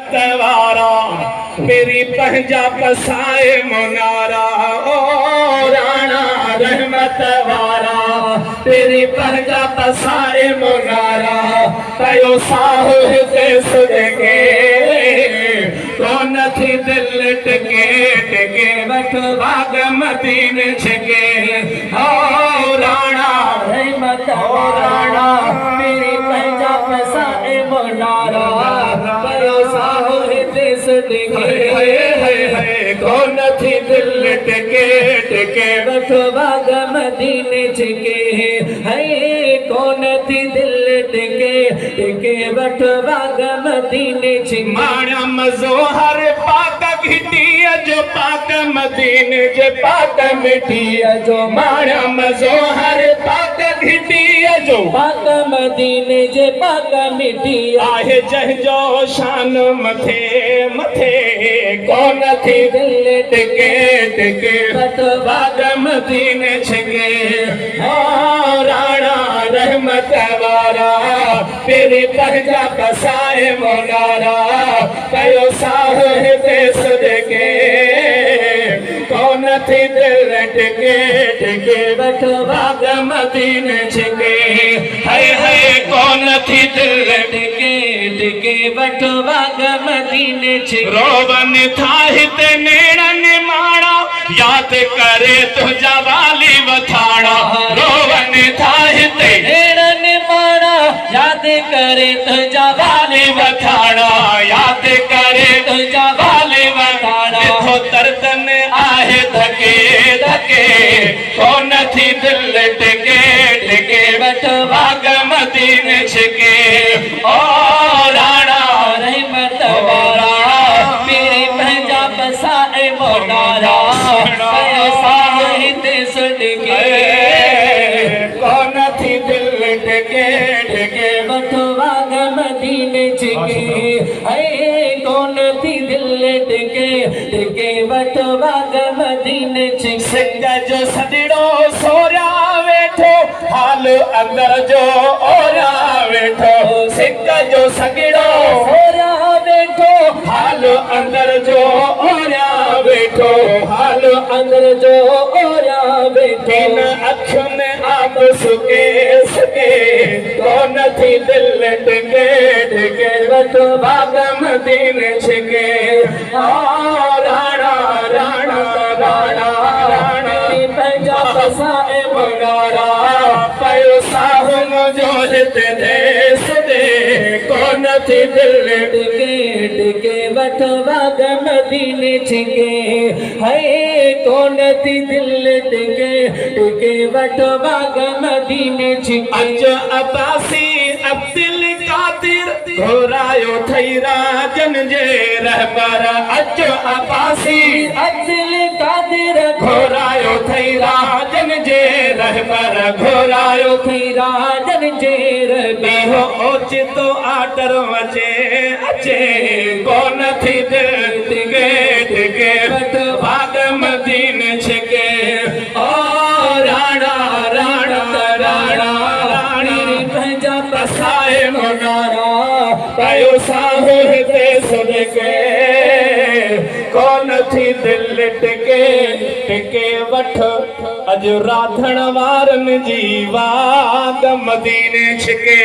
रहमत वारा मेरी पंजा पसाए मुनारा ओ राणा रहमत वारा तेरी पंजा पसाए मुनारा तयो साहु हिते सुधगे कौन थी दिल टके टके वठ भाग मदीन छके ओ राणा रहमत ओ राणा तेरी पंजा पसाए मुनारा तयो साहु हिते सुधगे कौन थी दिल टके टके वठ भाग मदीन छके है कौन थी दिल टके टके वठ भाग मदीन छके माणा मज़ो हर पाक घिटी जो पाक मदीन जे पाक मिठी जो माणा मज़ो हर पाक घिटी जो पाक मदीन जे पाक मिठी आहे जंहिंजो शान मथे मथे कौन थी दिल टके टके वठ भाग मदीन छके ओ राणा रहमत वारा तेरी पंजा पसाए मुनारा कयो साहु हिते सुधगे कौन थी दिल टके टके वठ भाग मदीन छके है कौन थी दिल टके टके वठ भाग मदीन छके रोवन था हिते नेड़न माणा याद करे तुझा वाली वथाणा रोवन था हिते नेड़न माणा याद करे तुझा वाली वथाणा याद करे तुझा वाली वथाणा हो दर्दन आहे धके धके कौन थी दिल टके टके वठ भाग मदीन छके ओ राणा रहमत वारा तेरी पंजा पसाए मुनारा कयो साहु हिते सुधगे कौन थी दिल टके टके वठ भाग मदीन छके है कौन थी दिल टके टके वठ भाग मदीन छके सिंग जो सजड़ो सोरिया वेठो हाल अंदर जो ओरा वेठो सिंग जो सजड़ो सोरिया वेठो हाल अंदर जो ओरा वेठो हाल अंदर जो ओरा वेठो इन अखियुनि में आब सुके सुके कौन थी दिल टके टके वठ भाग मदीन छके ओ राणा राणा राणा राणा पंजा पसाए मुनारा पयो साहु मुझो हिते दे सुधे कौन थी दिल टके टके वठ भाग मदीन छके है कौन थी दिल टके टके वठ भाग मदीन छके अज अब्बासी अब्दुल कादिर घोरायो थई राजन जे रहबर अज अब्बासी अब्दुल कादिर घोरायो थई राजन जे रहबर घोरायो थई राजन जे रहबर हो ओचितो आडर वचे अचे कौन थी दिल टके टके वठ भाग मदीन छके ओ राणा राणा राणा राणी पंजा पसाए मुनारा कयो साहु हिते सुधगे कौन थी दिल टके टके वठ अज राधण वारन जी वाग मदीन छके।